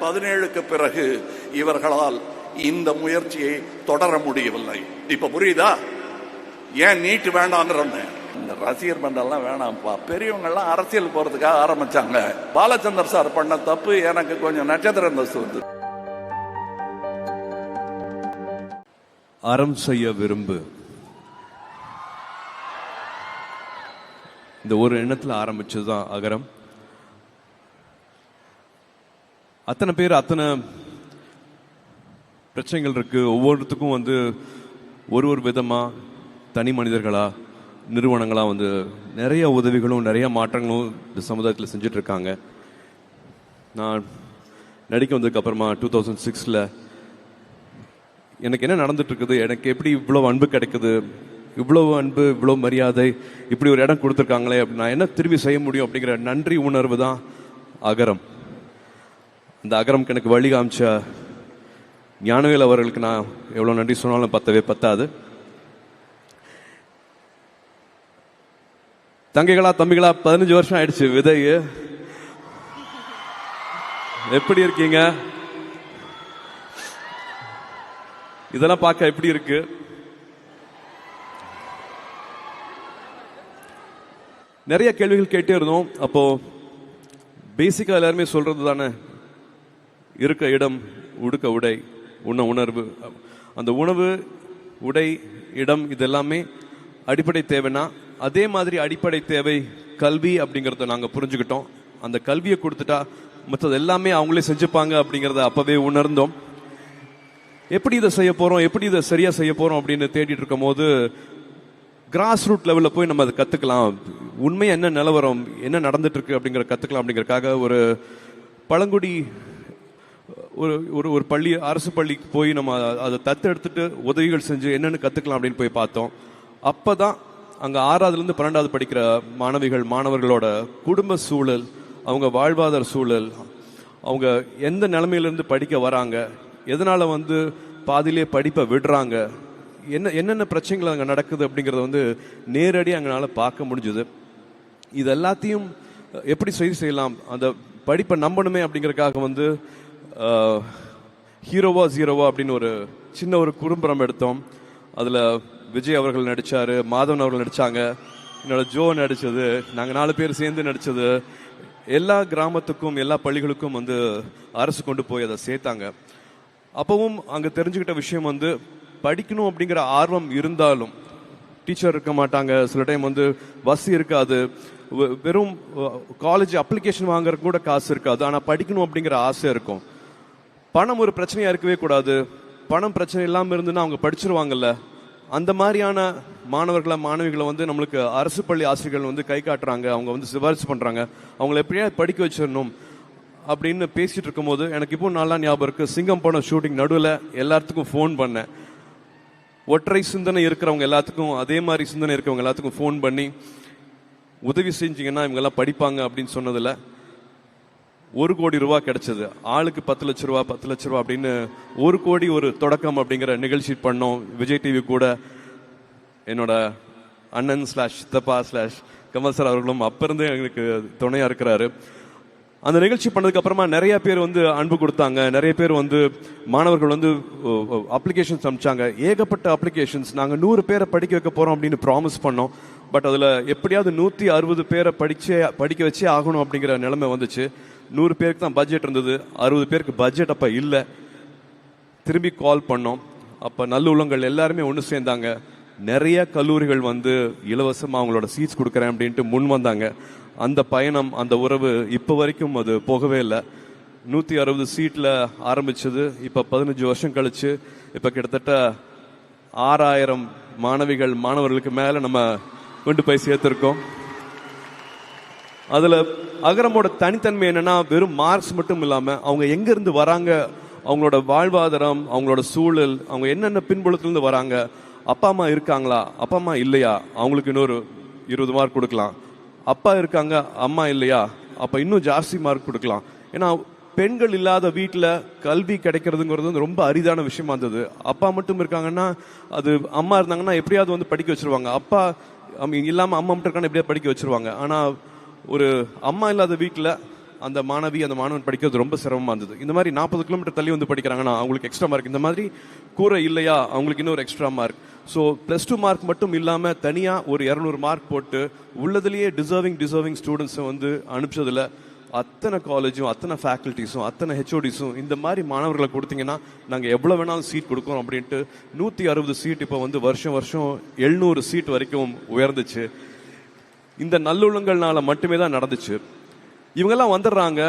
17க்கு பிறகு இவர்களால் இந்த முயற்சியை தொடர முடியவில்லை. இப்ப புரியுதா ஏன் நீட்டு வேண்டாம்னு? இந்த ரசிகர் மன்றம்லாம் வேணாம்ப்பா. பெரியவங்க எல்லாம் அரசியல் போறதுக்காக ஆரம்பிச்சாங்க. பாலச்சந்தர் சார் பண்ண தப்பு எனக்கு கொஞ்சம் நட்சத்திர அந்தஸ்து வந்து. அறம் செய்ய விரும்பு, இந்த ஒரு எண்ணத்துல ஆரம்பிச்சதுதான் அகரம். அத்தனை பேர் அத்தனை பிரச்சனைகள் இருக்கு. ஒவ்வொருத்துக்கும் வந்து ஒரு விதமா தனி மனிதர்களா நிறுவனங்களா வந்து நிறைய உதவிகளும் நிறைய மாற்றங்களும் இந்த சமுதாயத்தில் செஞ்சுட்டு இருக்காங்க. நான் நடிக்க வந்ததுக்கு அப்புறமா 2006 எனக்கு என்ன நடந்துட்டு இருக்குது, எனக்கு எப்படி இவ்வளவு அன்பு கிடைக்குது, இவ்வளவு அன்பு இவ்வளவு மரியாதை, இப்படி ஒரு இடம் கொடுத்துருக்காங்களே, நான் என்ன திரும்பி செய்ய முடியும் அப்படிங்கிற நன்றி உணர்வு தான் அகரம். அந்த அகரம்க்கு எனக்கு வழி காமிச்ச ஞானவேல் அவர்களுக்கு நான் எவ்வளவு நன்றி சொன்னாலும் பத்தாது. தங்கைகளா தம்பிகளா 15 வருஷம் ஆயிடுச்சு விதை. எப்படி இருக்கீங்க? இதெல்லாம் பார்க்க எப்படி இருக்கு? நிறைய கேள்விகள் கேட்டே இருந்தோம். அப்போ பேசிக்கா எல்லாருமே சொல்றது தானே, இருக்க இடம், உடுக்க உடை, உண்ண உணர்வு. அந்த உணவு, உடை, இடம் இதெல்லாமே அடிப்படை தேவைன்னா, அதே மாதிரி அடிப்படை தேவை கல்வி அப்படிங்கறத நாங்க புரிஞ்சுக்கிட்டோம். அந்த கல்வியை கொடுத்துட்டா மற்றது எல்லாமே அவங்களே செஞ்சுப்பாங்க அப்படிங்கறத அப்பவே உணர்ந்தோம். எப்படி இதை செய்ய போறோம், எப்படி இதை சரியா செய்ய போறோம் அப்படின்னு தேடிட்டு இருக்கும் போது கிராஸ் ரூட் லெவல்ல போய் நம்ம அதை கத்துக்கலாம், உண்மையா என்ன நிலவரம், என்ன நடந்துட்டு இருக்கு அப்படிங்கிற கத்துக்கலாம் அப்படிங்கறதுக்காக ஒரு பழங்குடி ஒரு பள்ளி, அரசு பள்ளிக்கு போய் நம்ம அதை தத்தெடுத்துட்டு உதவிகள் செஞ்சு என்னன்னு கத்துக்கலாம் அப்படின்னு போய் பார்த்தோம். அப்பதான் அங்க 6வதுல இருந்து 12வது படிக்கிற மாணவர்களோட குடும்ப சூழல், அவங்க வாழ்வாதார சூழல், அவங்க எந்த நிலைமையிலிருந்து படிக்க வராங்க, எதனால வந்து பாதியிலே படிப்பை விடுறாங்க, என்னென்ன பிரச்சனைகள் அங்கே நடக்குது அப்படிங்கறத வந்து நேரடியாக அங்கனால பார்க்க முடிஞ்சுது. இது எல்லாத்தையும் எப்படி செய்யலாம், அந்த படிப்பை நம்பணுமே அப்படிங்கறதுக்காக வந்து ஹீரோவா ஜீரோவா அப்படின்னு ஒரு சின்ன ஒரு குறும்படம் எடுத்தோம். அதுல விஜய் அவர்கள் நடிச்சாரு, மாதவன் அவர்கள் நடிச்சாங்க, என்னோட ஜோ நடிச்சது, நாங்க 4 பேர் சேர்ந்து நடிச்சது. எல்லா கிராமத்துக்கும் எல்லா பள்ளிகளுக்கும் வந்து அரசு கொண்டு போய் அதை சேர்த்தாங்க. அப்பவும் அங்க தெரிஞ்சுக்கிட்ட விஷயம் வந்து, படிக்கணும் அப்படிங்கிற ஆர்வம் இருந்தாலும் டீச்சர் இருக்க மாட்டாங்க, சில டைம் வந்து வசதி இருக்காது, வெறும் காலேஜ் அப்ளிகேஷன் வாங்குறதுக்கு கூட காசு இருக்காது, ஆனா படிக்கணும் அப்படிங்கிற ஆசை இருக்கும். பணம் ஒரு பிரச்சனையா இருக்கவே கூடாது, பணம் பிரச்சனை இல்லாம இருந்துன்னா அவங்க படிச்சிருவாங்கல்ல. அந்த மாதிரியான மாணவிகளை வந்து நம்மளுக்கு அரசு பள்ளி ஆசிரியர்கள் வந்து கை காட்டுறாங்க, அவங்க வந்து சிபாரிசு பண்றாங்க, அவங்களை எப்படியா படிக்க வச்சிடணும் அப்படின்னு பேசிட்டு இருக்கும் போது எனக்கு இப்போ நல்லா ஞாபகம் இருக்கு. சிங்கம் படம் ஷூட்டிங் நடுவில் எல்லாத்துக்கும் ஃபோன் பண்ணேன். ஒற்றை சிந்தனை இருக்கிறவங்க எல்லாத்துக்கும், அதே மாதிரி சிந்தனை இருக்கிறவங்க எல்லாத்துக்கும் ஃபோன் பண்ணி உதவி செஞ்சீங்கன்னா இவங்க எல்லாம் படிப்பாங்க அப்படின்னு சொன்னதுல 1 கோடி ரூபாய் கிடைச்சது. ஆளுக்கு 10 லட்ச ரூபா அப்படின்னு 1 கோடி ஒரு தொடக்கம் அப்படிங்கிற நிகழ்ச்சி பண்ணோம். விஜய் டிவி கூட என்னோட அண்ணன் /சித்தப்பா கமல் சார் அவர்களும் அப்ப இருந்து எங்களுக்கு துணையா இருக்கிறாரு. அந்த நிகழ்ச்சி பண்ணதுக்கு அப்புறமா நிறைய பேர் வந்து அன்பு கொடுத்தாங்க, நிறைய பேர் வந்து மாணவர்கள் வந்து அப்ளிகேஷன்ஸ் அனுப்பிச்சாங்க, ஏகப்பட்ட அப்ளிகேஷன்ஸ். நாங்க 100 பேரை படிக்க வைக்க போறோம் அப்படின்னு ப்ராமிஸ் பண்ணோம். பட் அதுல எப்படியாவது 160 பேரை படிக்க வச்சே ஆகணும் அப்படிங்கிற நிலைமை வந்துச்சு. 100 பேருக்கு தான் பட்ஜெட் இருந்தது, 60 பேருக்கு பட்ஜெட் அப்ப இல்ல. திரும்பி கால் பண்ணோம். அப்ப நல்லுள்ளங்கள் எல்லாருமே ஒண்ணு சேர்ந்தாங்க. நிறைய கல்லூரிகள் வந்து இலவசமா அவங்களோட சீட்ஸ் கொடுக்கறேன் அப்படின்ட்டு முன் வந்தாங்க. அந்த பயணம், அந்த உறவு இப்ப வரைக்கும் அது போகவே இல்லை. 160 சீட்ல ஆரம்பிச்சது இப்ப 15 வருஷம் கழிச்சு இப்ப கிட்டத்தட்ட 6000 மாணவர்களுக்கு மேல நம்ம கொண்டு போய் சேர்த்திருக்கோம். அதுல அகரமோட தனித்தன்மை என்னன்னா, வெறும் மார்க்ஸ் மட்டும் இல்லாம அவங்க எங்க இருந்து வராங்க, அவங்களோட வாழ்வாதாரம், அவங்களோட சூழல், அவங்க என்னென்ன பின்புலத்திலிருந்து வராங்க, அப்பா அம்மா இருக்காங்களா, அப்பா அம்மா இல்லையா, அவங்களுக்கு இன்னொரு 20 மார்க் கொடுக்கலாம், அப்பா இருக்காங்க அம்மா இல்லையா, அப்ப இன்னும் ஜாஸ்தி மார்க் கொடுக்கலாம். ஏன்னா பெண்கள் இல்லாத வீட்டுல கல்வி கிடைக்கிறதுங்கிறது ரொம்ப அரிதான விஷயமா இருந்தது. அப்பா மட்டும் இருக்காங்கன்னா, அது அம்மா இருந்தாங்கன்னா எப்படியாவது வந்து படிக்க வச்சிருவாங்க, அப்பா இல்லாம அம்மா மட்டும் இருக்காங்க எப்படியாவது படிக்க வச்சிருவாங்க. ஆனா ஒரு அம்மா இல்லாத வீட்டுல அந்த மாணவன் படிக்கிறது ரொம்ப சிரமமா இருந்தது. இந்த மாதிரி 40 கிலோமீட்டர் தள்ளி வந்து படிக்கிறாங்கன்னா அவங்களுக்கு எக்ஸ்ட்ரா மார்க். இந்த மாதிரி கூரை இல்லையா அவங்களுக்கு இன்னொரு எக்ஸ்ட்ரா மார்க். ஸோ +2 மார்க் மட்டும் இல்லாம தனியா ஒரு 200 மார்க் போட்டு உள்ளதுலயே டிசர்விங் ஸ்டூடெண்ட்ஸை வந்து அனுப்பிச்சதுல அத்தனை காலேஜும் அத்தனை ஃபேக்கல்ட்டிஸும் அத்தனை ஹெச்ஓடிஸும் இந்த மாதிரி மாணவர்களை கொடுத்தீங்கன்னா நாங்கள் எவ்வளோ வேணாலும் சீட் கொடுக்குறோம் அப்படின்ட்டு 160 சீட் இப்போ வந்து வருஷம் 700 சீட் வரைக்கும் உயர்ந்துச்சு. இந்த நல்லுள்ளங்கள்னால மட்டுமே தான் நடந்துச்சு. இவங்கெல்லாம் வந்துடுறாங்க,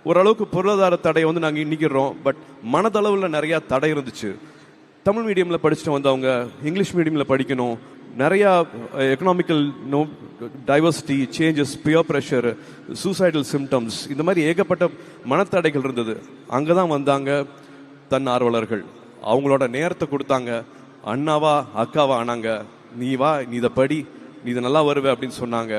ஓரளவுக்கு பொருளாதார தடையை வந்து நாங்கள் இன்னிக்கிறோம். பட் மனதளவில் நிறையா தடை இருந்துச்சு. தமிழ் மீடியமில் படிச்சுட்டு வந்தவங்க இங்கிலீஷ் மீடியமில் படிக்கணும், நிறையா economical diversity changes, peer pressure, suicidal symptoms, இந்த மாதிரி ஏகப்பட்ட மனத்தடைகள் இருந்தது. அங்கே தான் வந்தாங்க தன்னார்வலர்கள். அவங்களோட நேரத்தை கொடுத்தாங்க, அண்ணாவா அக்காவா ஆனாங்க. நீ வா, நீ இதை படி, நீ இதை நல்லா வருவே அப்படின்னு சொன்னாங்க.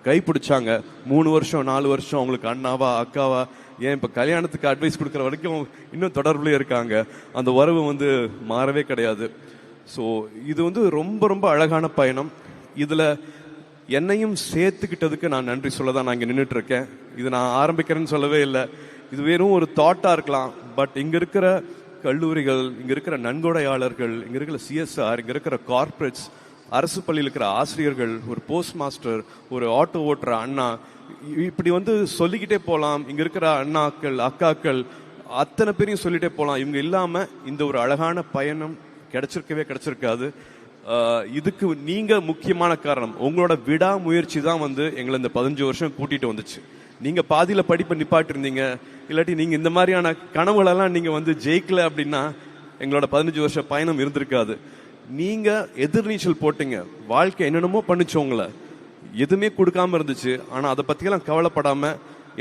கை பிடிச்சாங்க. 3 வருஷம் 4 வருஷம் அவங்களுக்கு அண்ணாவா அக்காவா, ஏன் இப்போ கல்யாணத்துக்கு அட்வைஸ் கொடுக்குற வரைக்கும் இன்னும் தொடர்புலேயே இருக்காங்க. அந்த உறவு வந்து மாறவே கிடையாது. ஸோ இது வந்து ரொம்ப ரொம்ப அழகான பயணம். இதில் என்னையும் சேர்த்துக்கிட்டதுக்கு நான் நன்றி சொல்ல தான் நான் இங்கே நின்றுட்டு இருக்கேன். இது நான் ஆரம்பிக்கிறேன்னு சொல்லவே இல்லை. இது வெறும் ஒரு தாட்டாக இருக்கலாம். பட் இங்கே இருக்கிற கல்லூரிகள், இங்கே இருக்கிற நன்கொடையாளர்கள், இங்கே இருக்கிற சிஎஸ்ஆர், இங்கே இருக்கிற கார்ப்பரேட்ஸ், அரசு பள்ளியில் இருக்கிற ஆசிரியர்கள், ஒரு போஸ்ட் மாஸ்டர், ஒரு ஆட்டோ ஓட்டுற அண்ணா, இப்படி வந்து சொல்லிக்கிட்டே போகலாம். இங்கே இருக்கிற அண்ணாக்கள் அக்காக்கள் அத்தனை பேரையும் சொல்லிட்டே போகலாம். இவங்க இல்லாமல் இந்த ஒரு அழகான பயணம் கிடைச்சிருக்காது. இதுக்கு நீங்க முக்கியமான காரணம். உங்களோட விடாமுயற்சி தான் வந்து எங்களை இந்த 15 வருஷம் கூட்டிட்டு வந்துச்சு. நீங்க பாதியில படிப்பை நிப்பாட்டி இருந்தீங்க, இல்லாட்டி நீங்க இந்த மாதிரியான கனவுகளெல்லாம் நீங்க வந்து ஜெயிக்கல அப்படின்னா எங்களோட 15 வருஷ பயணம் இருந்திருக்காது. நீங்க எதிர்நீச்சல் போட்டீங்க. வாழ்க்கை என்னென்னமோ பண்ணிச்சு, உங்களை எதுவுமே கொடுக்காம இருந்துச்சு. ஆனா அதை பத்தியெல்லாம் கவலைப்படாம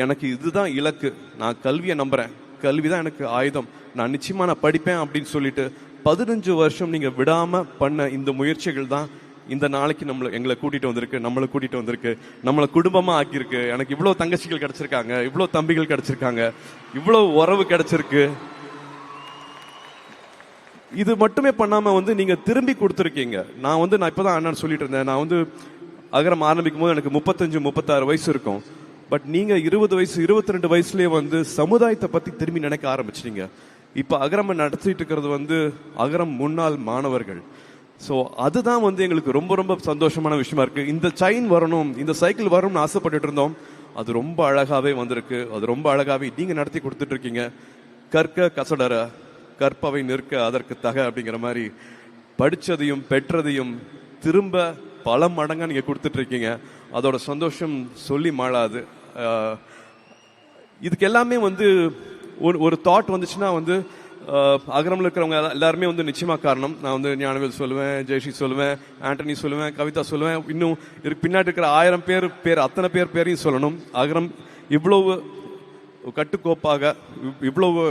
எனக்கு இதுதான் இலக்கு, நான் கல்வியை நம்புறேன், கல்விதான் எனக்கு ஆயுதம், நான் நிச்சயமா நான் படிப்பேன் அப்படின்னு சொல்லிட்டு 15 வருஷம் நீங்க விடாம பண்ண இந்த முயற்சிகள் தான் இந்த நாளைக்கு எங்களை கூட்டிட்டு வந்திருக்கு, நம்மளை குடும்பமா ஆக்கியிருக்கு. எனக்கு இவ்வளவு தங்கச்சிகள் கிடைச்சிருக்காங்க, இவ்வளவு தம்பிகள் கிடைச்சிருக்காங்க, இவ்வளவு உறவு கிடைச்சிருக்கு. இது மட்டுமே பண்ணாம வந்து நீங்க திரும்பி கொடுத்துருக்கீங்க. நான் இப்பதான் அண்ணன் சொல்லிட்டு இருந்தேன், நான் வந்து அகரம் ஆரம்பிக்கும் போது எனக்கு 35-36 வயசு இருக்கும். பட் நீங்க 20 வயசு 22 வயசுலயே வந்து சமுதாயத்தை பத்தி திரும்பி நினைக்க ஆரம்பிச்சிட்டீங்க. இப்ப அகரம் நடத்திட்டு இருக்கிறது வந்து அகரம் முன்னாள் மாணவர்கள். ஸோ அதுதான் வந்து எங்களுக்கு ரொம்ப ரொம்ப சந்தோஷமான விஷயமா இருக்கு. இந்த செயின் வரணும், இந்த சைக்கிள் வரணும்னு ஆசைப்பட்டுட்டு இருந்தோம். அது ரொம்ப அழகாவே வந்திருக்கு. அது ரொம்ப அழகாவே நீங்க நடத்தி கொடுத்துட்டு இருக்கீங்க. கற்க கசடர கற்பவை நிற்க அதற்கு தக அப்படிங்கிற மாதிரி படிச்சதையும் பெற்றதையும் திரும்ப பல மடங்கா நீங்க கொடுத்துட்டு இருக்கீங்க. அதோட சந்தோஷம் சொல்லி மாளாது. இதுக்கு எல்லாமே வந்து ஒரு தாட் வந்துச்சுன்னா வந்து அகரம்ல இருக்கிறவங்க எல்லாருமே வந்து நிச்சயமா காரணம். நான் வந்து ஞானவேல் சொல்லுவேன், ஜெயஸ்ரீ சொல்லுவேன், ஆண்டனி சொல்லுவேன், கவிதா சொல்லுவேன், இன்னும் பின்னாடி இருக்கிற 1000 பேர் அத்தனை பேரையும் சொல்லணும். அகரம் இவ்வளவு கட்டுக்கோப்பாக, இவ்வளவு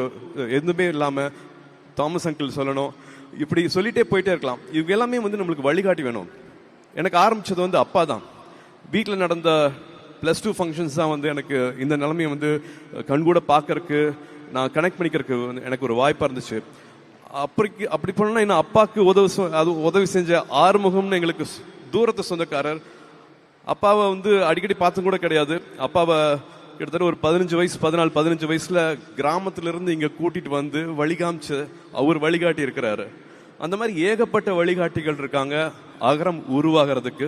எதுவுமே இல்லாம தாமஸ் அங்கிள் சொல்லணும். இப்படி சொல்லிட்டே போயிட்டே இருக்கலாம். இவங்க எல்லாமே வந்து நம்மளுக்கு வழிகாட்டி வேணும். எனக்கு ஆரம்பிச்சது வந்து அப்பா தான். வீட்டில் நடந்த +2 ஃபங்க்ஷன்ஸ் தான் வந்து எனக்கு இந்த நிலைமையை வந்து கண்கூட பார்க்கறக்கு, நான் கனெக்ட் பண்ணிக்கிறதுக்கு எனக்கு ஒரு வாய்ப்பாக இருந்துச்சு. அப்படி பண்ணா என்ன, அப்பாவுக்கு உதவி செஞ்ச ஆறுமுகம்னு எங்களுக்கு தூரத்து சொந்தக்காரர். அப்பாவை வந்து அடிக்கடி பார்த்தும் கூட கிடையாது. அப்பாவை கிட்டத்தட்ட ஒரு 14-15 வயசுல கிராமத்திலிருந்து இங்க கூட்டிட்டு வந்து வழிகாமிச்சு அவர் வழிகாட்டி இருக்கிறாரு. அந்த மாதிரி ஏகப்பட்ட வழிகாட்டிகள் இருக்காங்க அகரம் உருவாகிறதுக்கு.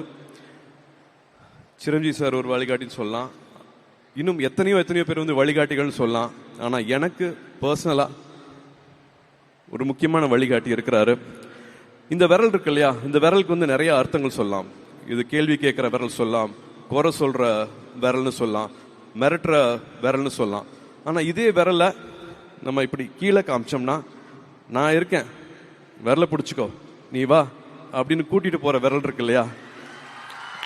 சிரஞ்சீவி சார் ஒரு வழிகாட்டின்னு சொல்லலாம். இன்னும் எத்தனையோ பேர் வந்து வழிகாட்டிகள்னு சொல்லலாம். ஆனா எனக்கு பர்சனலா ஒரு முக்கியமான வழிகாட்டி இருக்கிறாரு. இந்த விரல் இருக்கு இல்லையா, இந்த விரலுக்கு வந்து நிறைய அர்த்தங்கள் சொல்லலாம். இது கேள்வி கேட்கிற விரல் சொல்லலாம், குறை சொல்ற விரல்னு சொல்லலாம், மிரட்டுற விரல்னு சொல்லலாம். ஆனா இதே விரல நம்ம இப்படி கீழே காமிச்சோம்னா, நான் இருக்கேன், விரலை பிடிச்சிக்கோ, நீ வா அப்படின்னு கூட்டிட்டு போற விரல் இருக்கு இல்லையா,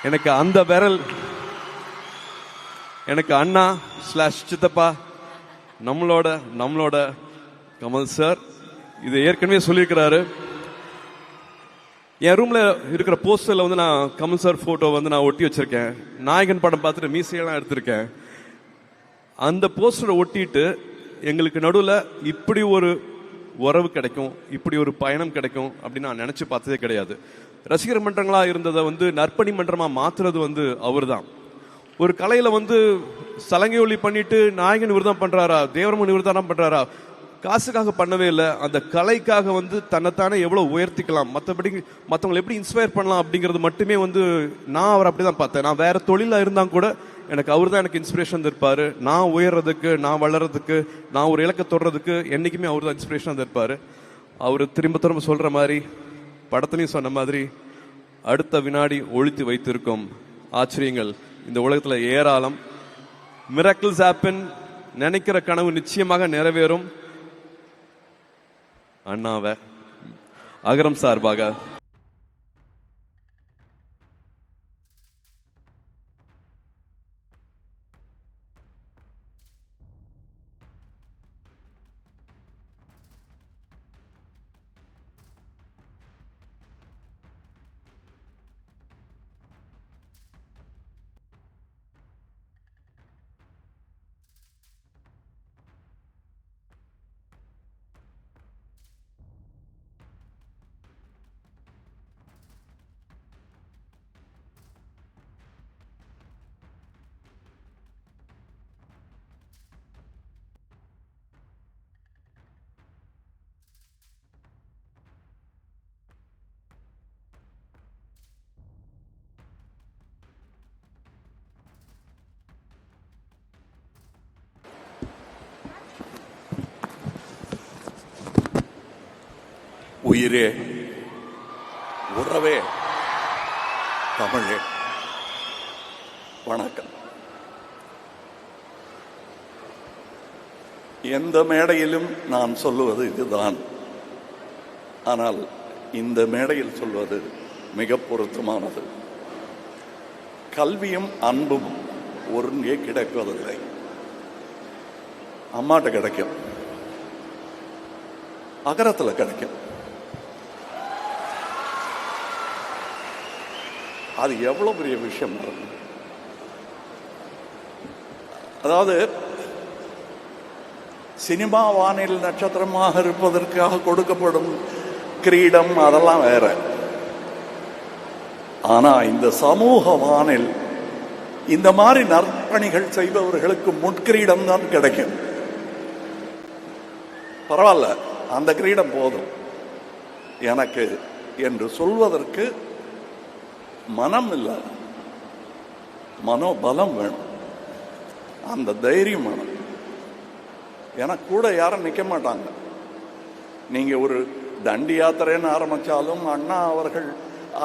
எனக்கு அந்த விரல் எனக்கு அண்ணா / சித்தப்பா நம்மளோட கமல் சார் இது ஏற்கனவே சொல்லியிருக்கிறாரு. என் ரூம்ல இருக்கிற போஸ்டர்ல வந்து நான் கமல் சார் போட்டோ வந்து நான் ஒட்டி வச்சிருக்கேன். நாயகன் படம் பார்த்துட்டு மீசையெல்லாம் எடுத்திருக்கேன். அந்த போஸ்டரை ஒட்டிட்டு எங்களுக்கு நடுவில் இப்படி ஒரு உறவு கிடைக்கும், இப்படி ஒரு பயணம் கிடைக்கும் அப்படின்னு நான் நினைச்சு பார்த்ததே கிடையாது. ரசிகர் மன்றங்களா இருந்ததை வந்து நற்பணி மன்றமா மாத்துறது வந்து அவர் தான். ஒரு கலையில வந்து சலங்கை ஒலி பண்ணிட்டு நாயகன் இவர் தான் பண்றாரா, தேவரமன் இவர் தான் பண்றாரா, காசுக்காக பண்ணவே இல்லை. அந்த கலைக்காக வந்து தன்னைத்தானே எவ்வளவு உயர்த்திக்கலாம், மற்றபடி மற்றவங்களை எப்படி இன்ஸ்பயர் பண்ணலாம் அப்படிங்கிறது மட்டுமே வந்து நான் அவர் அப்படிதான் பார்த்தேன். நான் வேற தொழிலா இருந்தா கூட எனக்கு அவர் தான் எனக்கு இன்ஸ்பிரேஷன் இருப்பாரு. நான் உயர்றதுக்கு, நான் வளர்றதுக்கு, நான் ஒரு இலக்கை தொடர்றதுக்கு என்னைக்குமே அவர் தான் இன்ஸ்பிரேஷன் இருப்பாரு. அவர் திரும்ப திரும்ப சொல்ற மாதிரி, படத்துலையும் சொன்ன மாதிரி, அடுத்த வினாடி ஒழித்து வைத்திருக்கும் ஆச்சரியங்கள் இந்த உலகத்துல ஏராளம். Miracles happen. நினைக்கிற கனவு நிச்சயமாக நிறைவேறும். அண்ணாவை அகரம் சார்பாக உயிரே, உறவே, தமிழே, வணக்கம். எந்த மேடையிலும் நான் சொல்லுவது இதுதான். ஆனால் இந்த மேடையில் சொல்வது மிக பொருத்தமானது. கல்வியும் அன்பும் ஒருங்கே கிடைப்பதில்லை. அம்மாட்ட கிடைக்கும், அகரத்தில் கிடைக்கும். அது எவ்வளவு பெரிய விஷயம். அதாவது சினிமா வானில் நட்சத்திரமாக இருப்பதற்காக கொடுக்கப்படும் கிரீடம் அதெல்லாம் வேற. ஆனா இந்த சமூக வானில் இந்த மாதிரி நற்பணிகள் செய்பவர்களுக்கு முட்கிரீடம் தான் கிடைக்கும். பரவாயில்ல, அந்த கிரீடம் போதும் எனக்கு என்று சொல்வதற்கு மனம் இல்லை, மனோபலம் வேணும், அந்த தைரியம் வேணும். எனக்கு கூட யாரும் நிற்க மாட்டாங்க. நீங்க ஒரு தண்டி யாத்திரைன்னு ஆரம்பிச்சாலும், அண்ணா அவர்கள்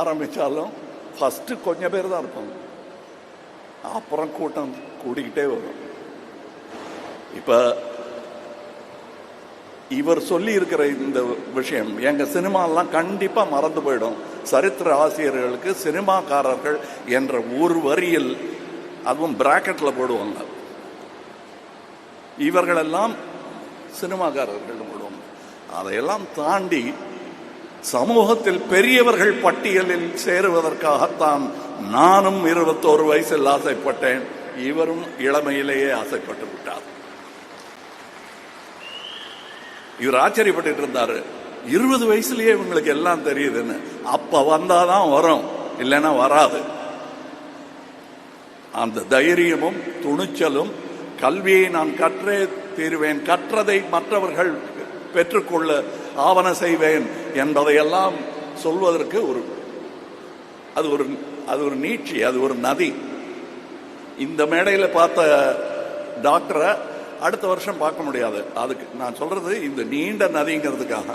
ஆரம்பிச்சாலும் ஃபர்ஸ்ட் கொஞ்சம் பேர் தான் இருப்பாங்க, அப்புறம் கூட்டம் கூடிக்கிட்டே வரும். இப்ப இவர் சொல்லி இருக்கிற இந்த விஷயம் எங்க சினிமாலாம் கண்டிப்பா மறந்து போயிடும். சரித்திர ஆசிரியர்களுக்கு சினிமாக்காரர்கள் என்ற ஒரு வரியில், அதுவும் பிராக்கெட்ல போடுவாங்க, இவர்களெல்லாம் சினிமாக்காரர்கள் போடுவாங்க. அதையெல்லாம் தாண்டி சமூகத்தில் பெரியவர்கள் பட்டியலில் சேருவதற்காகத்தான் நானும் 21 வயசில் ஆசைப்பட்டேன். இவரும் இளமையிலேயே ஆசைப்பட்டு விட்டார். இவர் ஆச்சரியப்பட்டு இருந்தாரு, 20 வயசுலயே இவங்களுக்கு எல்லாம் தெரியுதுன்னு. அப்ப வந்தாதான் வரும், இல்லைன்னா வராது. அந்த தைரியமும் துணிச்சலும், கல்வியை நான் கற்றே தீருவேன், கற்றதை மற்றவர்கள் பெற்றுக்கொள்ள ஆவண செய்வேன் என்பதையெல்லாம் சொல்வதற்கு அது ஒரு நீட்சி, அது ஒரு நதி. இந்த மேடையில் பார்த்த டாக்டரை அடுத்த வருஷம் பார்க்க முடியாது. அதுக்கு நான் சொல்றது இந்த நீண்ட நதிங்கிறதுக்காக.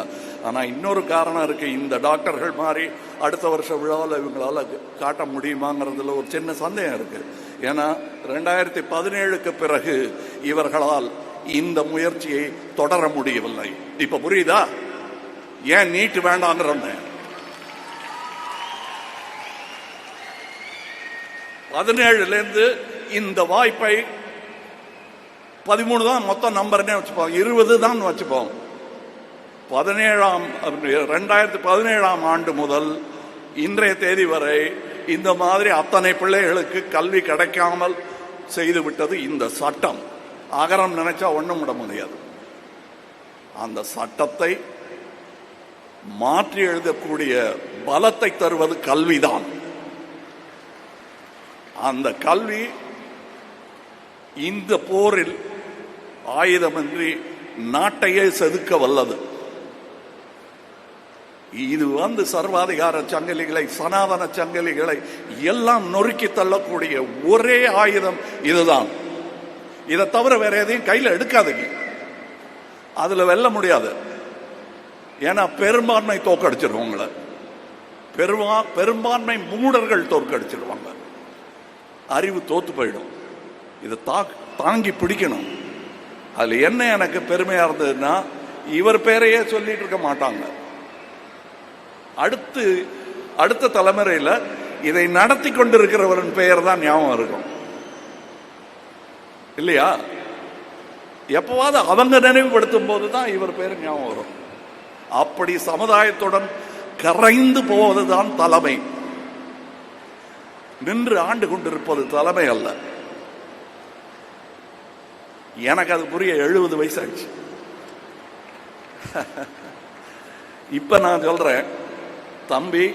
ஆனா இன்னொரு காரணம் இருக்கு. இந்த டாக்டர்கள் மாதிரி அடுத்த வருஷம் விழாவில் இவங்களால காட்ட முடியுமாங்கிறதுல ஒரு சின்ன சந்தேகம் இருக்கு. ஏன்னா 2017க்கு பிறகு இவர்களால் இந்த முயற்சியை தொடர முடியவில்லை. இப்ப புரியுதா ஏன் நீட்டு வேண்டாங்கிறோம். 17 இந்த வாய்ப்பை 13 தான் மொத்தம் நம்பர்னே வச்சுப்போம், 20 தான் வச்சுப்போம். 2017 ஆண்டு முதல் இன்றைய தேதி வரை இந்த மாதிரி அத்தனை பிள்ளைகளுக்கு கல்வி கிடைக்காமல் செய்து விட்டது இந்த சட்டம். அகரம் நினைச்சா ஒண்ணும் விட முடியாது. அந்த சட்டத்தை மாற்றி எழுதக்கூடிய பலத்தை தருவது கல்விதான். அந்த கல்வி இந்த போரில் ஆயுதமின்றி நாட்டையே செதுக்க வல்லது. இது சர்வாதிகார சங்கிலிகளை, சனாதன சங்கிலிகளை எல்லாம் நொறுக்கி தள்ளக்கூடிய ஒரே ஆயுதம் இதுதான். இதை தவிர வேற எதையும் கையில் எடுக்காதீங்க. அதுல வெல்ல முடியாது. ஏன்னா பெரும்பான்மை தோக்கடிச்சிருவாங்கள, பெரும்பான்மை மூடர்கள் தோற்கடிச்சிருவாங்க. அறிவு தோத்து போயிடும். இதை தாங்கி பிடிக்கணும். அதுல என்ன எனக்கு பெருமையா இருந்ததுன்னா, இவர் பேரையே சொல்லிட்டு இருக்க மாட்டாங்க. அடுத்த தலைமுறையில இதை நடத்தி கொண்டிருக்கிறவரின் பெயர் தான் ஞாபகம் இருக்கும் இல்லையா? எப்பவாவது அவங்க நினைவுபடுத்தும் போதுதான் இவர் பேர் ஞாபகம் வரும். அப்படி சமுதாயத்துடன் கரைந்து போவதுதான் தலைமை. நின்று ஆண்டு கொண்டிருப்பது தலைமை அல்ல. எனக்கு அது புரிய 70 வயசு ஆச்சு. இப்ப நான் சொல்றேன், தம்பி,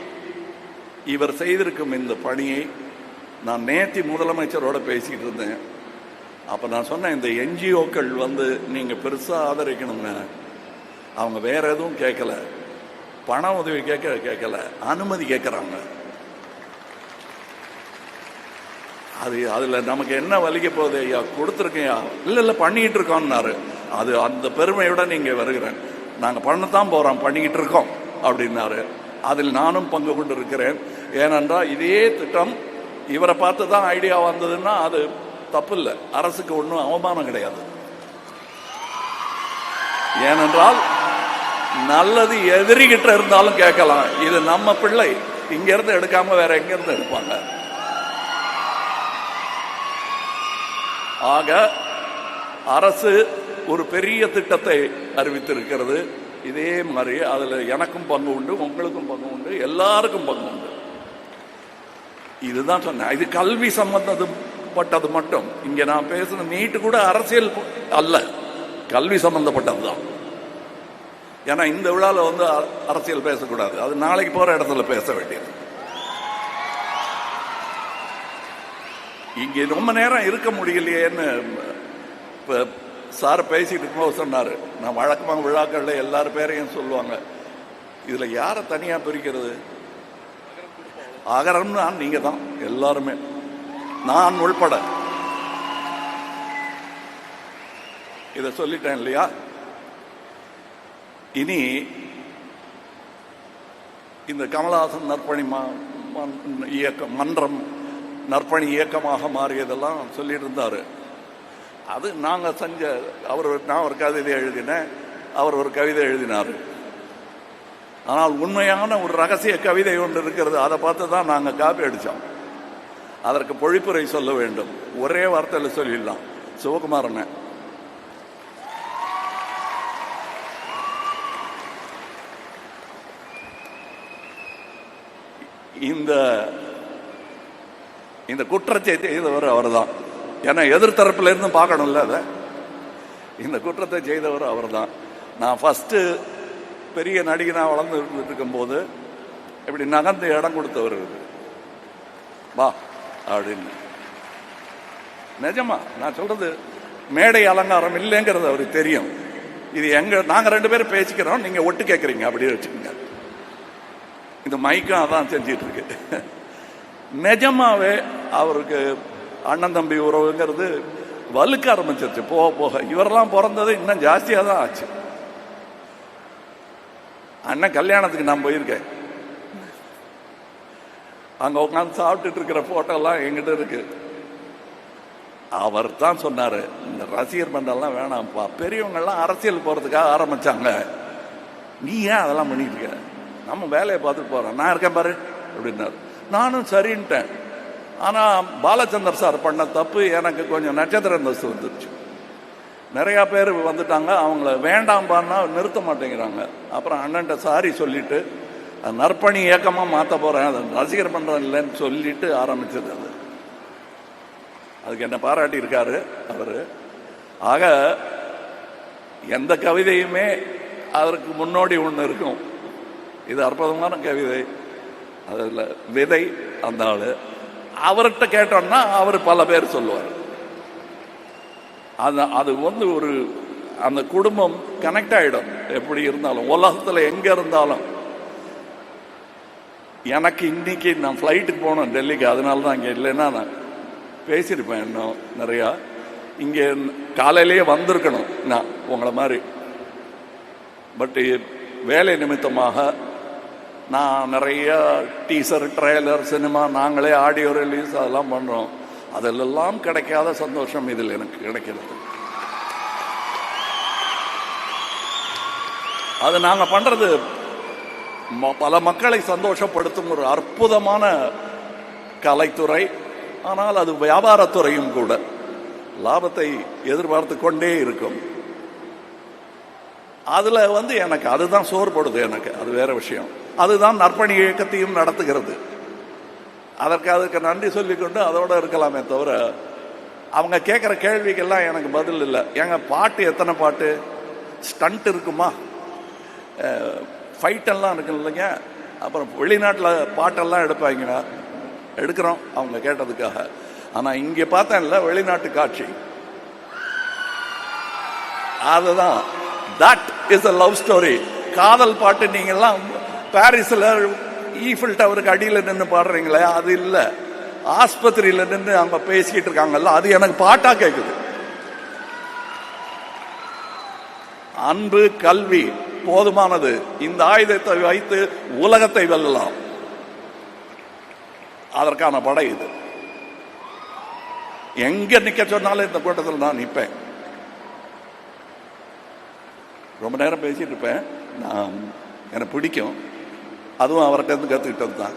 இவர் செய்திருக்கும் இந்த பணியை நான் நேத்தி முதலமைச்சரோட பேசிட்டு இருந்தேன். அப்ப நான் சொன்னேன், இந்த என்ஜிஓக்கள் நீங்க பெருசா ஆதரிக்கணுங்க. அவங்க வேற எதுவும் கேட்கல, பண உதவி கேட்கல, அனுமதி கேட்கறாங்க. அதுல நமக்கு என்ன வலிக்க போகுது? ஐயா கொடுத்துருக்கையா? இல்ல பண்ணிக்கிட்டு இருக்கோம்னாரு. அது அந்த பெருமையோட நீங்க வருகிறேன். நாங்க பண்ணத்தான் போறோம், பண்ணிக்கிட்டு இருக்கோம் அப்படின்னாரு. அதில் நானும் பங்கு கொண்டு இருக்கிறேன். ஏனென்றால் இதே திட்டம் இவரை பார்த்து தான் ஐடியா வந்ததுன்னா அது தப்பு இல்லை, அரசுக்கு ஒன்றும் அவமானம் கிடையாது. ஏனென்றால் நல்லது எதிரிகிட்ட இருந்தாலும் கேட்கலாம். இது நம்ம பிள்ளை, இங்க இருந்து எடுக்காம வேற எங்க இருந்து எடுப்பாங்க? ஆக அரசு ஒரு பெரிய திட்டத்தை அறிவித்திருக்கிறது. இதே மாதிரி அதுல எனக்கும் பங்கு உண்டு, உங்களுக்கும் பங்கு உண்டு, எல்லாருக்கும் பங்கு உண்டு. இதுதான் சொன்னேன். இது கல்வி சம்பந்தப்பட்டது மட்டும். இங்க நான் பேசுன நீட்டு கூட அரசியல் அல்ல, கல்வி சம்பந்தப்பட்டதுதான். ஏன்னா இந்த விழாவில் அரசியல் பேசக்கூடாது, அது நாளைக்கு போற இடத்துல பேச வேண்டியது. இங்க ரொம்ப நேரம் இருக்க முடியலையேன்னு சார் பேசிட்டு இருக்கும்போது சொன்னாரு. நான் வழக்கமாக விழாக்கள்ல எல்லாரும் பேரையும் சொல்லுவாங்க. இதுல யாரை தனியா பிரிக்கிறது? அகரம்னு நீங்க தான் எல்லாருமே, நான் உள்பட. இத சொல்லிட்டேன் இல்லையா? இனி இந்த கமலஹாசன் நற்பணி இயக்கம், மன்றம் நற்பணி இயக்கமாக மாறியதெல்லாம் சொல்லிட்டு இருந்தாரு. அது நாங்க செஞ்ச, நான் ஒரு கவிதை எழுதினேன், அவர் ஒரு கவிதை எழுதினார். ஆனால் உண்மையான ஒரு ரகசிய கவிதை ஒன்று இருக்கிறது, அதை பார்த்து தான் நாங்க காப்பி அடிச்சோம். அதற்கு பொழிப்புரை சொல்ல வேண்டும். ஒரே வார்த்தையில் சொல்லிடலாம். சிவகுமாரன் இந்த குற்றத்தை செய்தவர் அவர் தான். ஏன்னா எதிர்த்தரப்புல இருந்து பார்க்கணும்ல, அதை இந்த குற்றத்தை செய்தவர் அவர் தான். நான் ஃபர்ஸ்ட் பெரிய நடிகனா வளர்ந்து இருக்கும் போது இப்படி நகர்ந்து இடம் கொடுத்தவர் வா அப்படின்னு. நிஜமா நான் சொல்றது மேடை அலங்காரம் இல்லைங்கிறது அவருக்கு தெரியும். இது நாங்க 2 பேரும் பேசிக்கிறோம், நீங்க ஒட்டு கேட்கறீங்க, அப்படியே வச்சுக்கோங்க. இந்த மைக்கும் அதான் செஞ்சிட்டு இருக்கு. நிஜமாவே அவருக்கு அண்ணன் தம்பி உறவுங்கிறது வலுக்க ஆரம்பிச்சிருச்சு போக போக. இவரெல்லாம் பிறந்தது இன்னும் ஜாஸ்தியா தான் ஆச்சு. அண்ணன் கல்யாணத்துக்கு நான் போயிருக்கேன். அங்க உட்காந்து சாப்பிட்டுட்டு இருக்கிற போட்டோ எல்லாம் எங்கிட்ட இருக்கு. அவர் தான் சொன்னாரு, இந்த ரசிகர் மன்றம்லாம் வேணாம்ப்பா, பெரியவங்க எல்லாம் அரசியல் போறதுக்காக ஆரம்பிச்சாங்க, நீ ஏன் அதெல்லாம் பண்ணிட்டு இருக்க? நம்ம வேலையை பார்த்துட்டு போறோம், நான் இருக்கேன் பாரு அப்படின்னாரு. நானும் சரின்ட்டேன். ஆனா பாலச்சந்தர் சார் பண்ண தப்பு, எனக்கு கொஞ்சம் நட்சத்திர அந்தஸ்து வந்துருச்சு. நிறைய பேர் வந்துட்டாங்க, அவங்கள வேண்டாம்பான்னா நிறுத்த மாட்டேங்கிறாங்க. அப்புறம் அண்ணன்ட்ட சாரி சொல்லிட்டு நற்பணி இயக்கமா மாத்த போறேன், அது ரசிகர் மன்றம் இல்லைன்னு சொல்லிட்டு ஆரம்பிச்சது. அதுக்கு என்ன பாராட்டி இருக்காரு அவரு. ஆக எந்த கவிதையுமே அதற்கு முன்னோடி ஒண்ணு இருக்கும். இது அற்புதமான கவிதை, அதுல விதை அந்த ஆளு. அவர்கிட்ட கேட்டோம்னா அவர் பல பேர் சொல்லுவார். அது வந்து ஒரு அந்த குடும்பம் கனெக்ட் ஆயிடும். எப்படி இருந்தாலும் உலகத்துல எங்க இருந்தாலும். எனக்கு இன்னைக்கு நான் ஃப்ளைட்டுக்கு போனேன் டெல்லிக்கு, அதனால தான் இங்கே இல்லைன்னா நான் பேசியிருப்பேன் இன்னும் நிறையா. இங்கே காலையிலேயே வந்திருக்கணும் நான் உங்களை மாதிரி. பட் வேலை நிமித்தமாக நான் நிறைய டீசர், ட்ரெய்லர், சினிமா, நாங்களே ஆடியோ ரிலீஸ் அதெல்லாம் பண்ணுறோம். அதிலெல்லாம் கிடைக்காத சந்தோஷம் இதில் எனக்கு கிடைக்கிறது. அது நாங்கள் பண்ணுறது பல மக்களை சந்தோஷப்படுத்தும் ஒரு அற்புதமான கலைத்துறை. ஆனால் அது வியாபாரத்துறையும் கூட. லாபத்தை எதிர்பார்த்து கொண்டே இருக்கும். அதுல வந்து எனக்கு அதுதான் சோர்படுது. எனக்கு அது வேற விஷயம். அதுதான் நற்பணி இயக்கத்தையும் நடத்துகிறது. அதற்கு நன்றி சொல்லிக்கொண்டு அதோட இருக்கலாமே தவிர, அவங்க கேட்குற கேள்விக்கெல்லாம் எனக்கு பதில் இல்லை. ஏங்க பாட்டு எத்தனை பாட்டு, ஸ்டண்ட் இருக்குமா, ஃபைட்டெல்லாம் இருக்கு இல்லைங்க. அப்புறம் வெளிநாட்டில் பாட்டெல்லாம் எடுப்பாங்க, எடுக்கிறோம் அவங்க கேட்டதுக்காக. ஆனால் இங்கே பார்த்தேன்ல வெளிநாட்டு காட்சி, அதுதான் that is a love story. காதல் பாட்டு நீங்கள்லாம் பாரிஸில் ஈஃபில் டவருக்கு அடியில் நின்று பாடுறீங்களே, அது இல்லை. ஆஸ்பத்திரியில் நின்று அவங்க பேசிக்கிட்டு இருக்காங்கல்ல, அது எனக்கு பாட்டா கேட்குது. அன்பு, கல்வி போதுமானது. இந்த ஆயுதத்தை வைத்து உலகத்தை வெல்லலாம். அதற்கான படை இது. எங்க நிக்க சொன்னாலும் இந்த கூட்டத்தில் நான் நிற்பேன். ரொம்ப நேரம் பேசிட்டு இருப்பேன். நான் எனக்கு பிடிக்கும். அதுவும் அவர்கிட்ட இருந்து கற்றுக்கிட்டது தான்.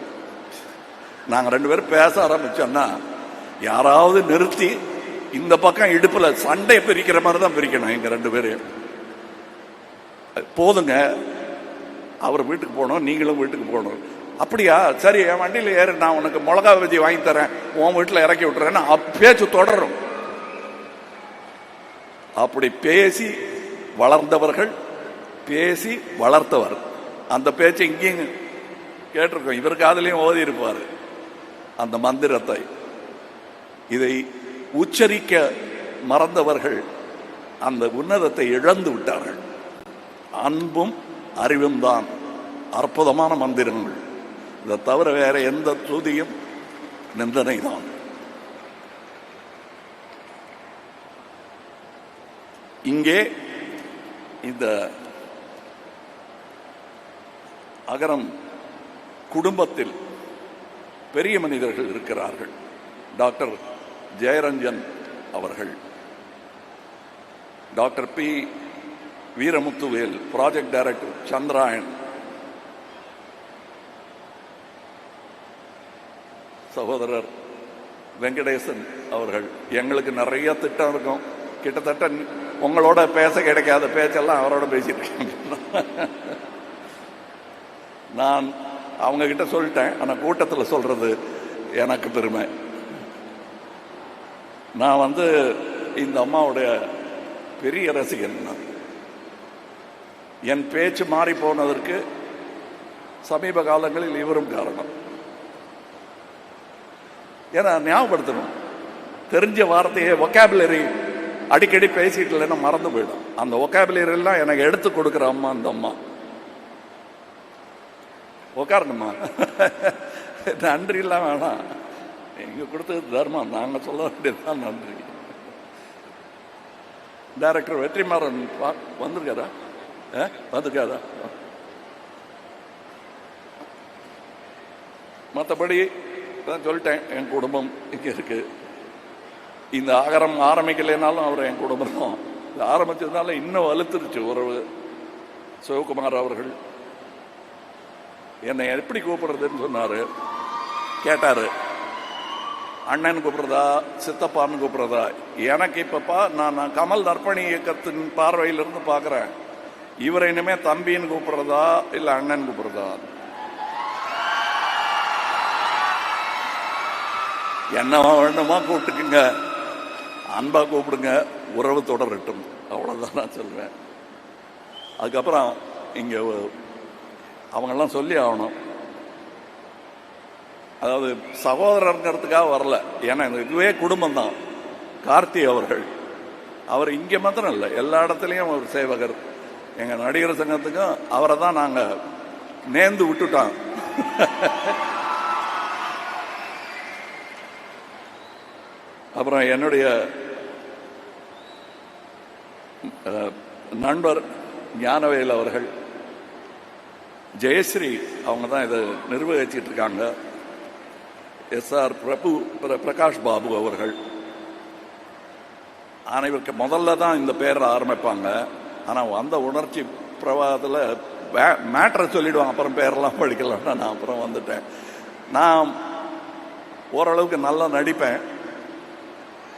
நாங்கள் 2 பேரும் பேச ஆரம்பிச்சோம்னா யாராவது நிறுத்தி இந்த பக்கம் இடுப்பில் சண்டையை பிரிக்கிற மாதிரி தான் பிரிக்கணும். எங்க 2 பேரையும் போதுங்க, அவர் வீட்டுக்கு போகணும், நீங்களும் வீட்டுக்கு போகணும். அப்படியா, சரி, என் வண்டியில் ஏறு, நான் உனக்கு மிளகா பஜ்ஜி வாங்கி தரேன், உன் வீட்டில் இறக்கி விட்டுறேன்னு பேச்சு தொடரும். அப்படி பேசி வளர்ந்தவர்கள், பேசி வளர்த்தவர். அந்த பேச்சு இங்கேயும் கேட்டிருக்கோம். இவர் காதலையும் ஓதி இருப்பார் அந்த மந்திரத்தை. இதை உச்சரிக்க மறந்தவர்கள் அந்த உன்னதத்தை இழந்து விட்டார்கள். அன்பும் அறிவும் தான் அற்புதமான மந்திரங்கள். இதை தவிர வேற எந்த துதியும் நிந்தனை தான். இங்கே இந்த அகரம் குடும்பத்தில் பெரிய மனிதர்கள் இருக்கிறார்கள். டாக்டர் ஜெயரஞ்சன் அவர்கள், doctor P Veeramuthuvel, project director Chandrayaan, சகோதரர் வெங்கடேசன் அவர்கள். எங்களுக்கு நிறைய திட்டம் இருக்கும். கிட்டத்தட்ட உங்களோட பேச கிடைக்காத பேச்செல்லாம் அவரோட பேசிட்டு இருக்கேன். நான் அவங்க கிட்ட சொல்லிட்டேன், ஆனால் கூட்டத்தில் சொல்றது எனக்கு பெருமை. நான் வந்து இந்த அம்மாவுடைய பெரிய ரசிகன். என் பேச்சு மாறி போனதற்கு சமீப காலங்களில் இவரும் காரணம். ஏன்னா ஞாபகப்படுத்தணும், தெரிஞ்ச வார்த்தையை ஒகாபுலரி அடிக்கடி பேசிட்டு இல்லைன்னா மறந்து போயிடும். அந்த ஒகாபுலரி எல்லாம் எனக்கு எடுத்து கொடுக்குற அம்மா அந்த அம்மா. உட்காரணுமா, நன்றி இல்லாம வேணாம், எங்க கொடுத்தது தர்மம், நாங்க சொல்ல வேண்டியதுதான் நன்றி. டைரக்டர் வெற்றிமாறன் வந்திருக்காரா? வந்திருக்காரா? மற்றபடி தான் சொல்லிட்டேன், என் குடும்பம் இங்க இருக்கு. இந்த அகரம் ஆரம்பிக்கலைனாலும் அவர் என் குடும்பம் தான். ஆரம்பிச்சதுனால இன்னும் வலுத்துருச்சு உறவு. சிவகுமார் அவர்கள் என்னை எப்படி கூப்பிடுறதுன்னு சொன்னாரு, கேட்டாரு. அண்ணன் கூப்பிடுறதா, சித்தப்பான்னு கூப்பிடுறதா? எனக்கு இப்பப்பா நான் கமல் நற்பணி இயக்கத்தின் பார்வையிலிருந்து பார்க்குறேன், இவரை இனிமே தம்பின்னு கூப்பிடுறதா இல்லை அண்ணன் கூப்பிடுறதா? என்னவா வேணுமா கூப்பிட்டுக்குங்க, அன்பா கூப்பிடுங்க, உறவு தொடரட்டும், அவ்வளோதான் நான் சொல்வேன். அதுக்கப்புறம் இங்கே அவங்கெல்லாம் சொல்லி ஆகணும். அதாவது சகோதரங்கிறதுக்காக வரல, ஏன்னா இதுவே குடும்பம் தான். கார்த்தி அவர்கள் அவர் இங்கே மாத்திரம் இல்லை, எல்லா இடத்துலையும் ஒரு சேவகர். எங்கள் நடிகர் சங்கத்துக்கும் அவரை தான் நாங்கள் நேர்ந்து விட்டுட்டோம். அப்புறம் என்னுடைய நண்பர் ஞானவேல் அவர்கள், ஜெயஸ்ரீ அவங்க தான் இதை நிர்வகிச்சிட்டு இருக்காங்க. SR பிரகாஷ் பாபு அவர்கள் அனைவருக்கு முதல்ல தான் இந்த பேரை ஆரம்பிப்பாங்க. ஆனால் வந்த உணர்ச்சி பிரவாகத்தில் மேட்ரை சொல்லிடுவாங்க, அப்புறம் பேரெல்லாம் படிக்கலாம்னா நான் அப்புறம் வந்துட்டேன். நான் ஓரளவுக்கு நல்லா நடிப்பேன்.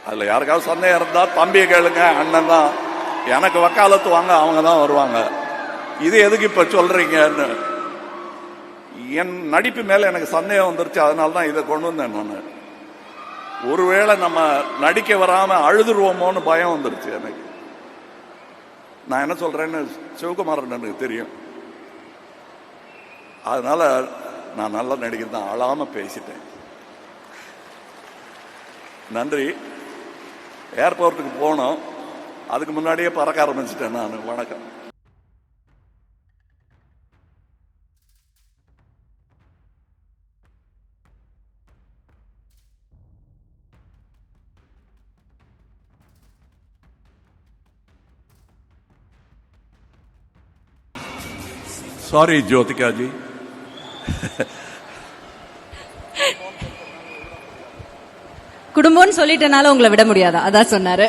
அதில் யாருக்காவது சந்தேகம் இருந்தால் தம்பியை கேளுங்க, அண்ணன் தான். எனக்கு வக்காலத்து வாங்க அவங்க தான் வருவாங்க. இது எதுக்கு இப்போ சொல்கிறீங்கன்னு. என் நடிப்பு மேலே எனக்கு சந்தேகம் வந்துருச்சு, அதனால தான் இதை கொண்டு வந்தேன். நான் ஒருவேளை நம்ம நடிக்க வராமல் அழுதுருவோமோன்னு பயம் வந்துருச்சு எனக்கு. நான் என்ன சொல்கிறேன்னு சிவகுமாரன் எனக்கு தெரியும். அதனால நான் நல்லா நடிக்கிறேன் தான், அழாமல் பேசிட்டேன். நன்றி. ஏர்போர்ட்டுக்கு போனோம், அதுக்கு முன்னாடியே பறக்க ஆரம்பிச்சிட்டேன் நான். வணக்கம். சாரி ஜோதிகாஜி. குடும்பம்னு சொல்லிட்டனால உங்களை விட முடியாதா, அதான் சொன்னாரு.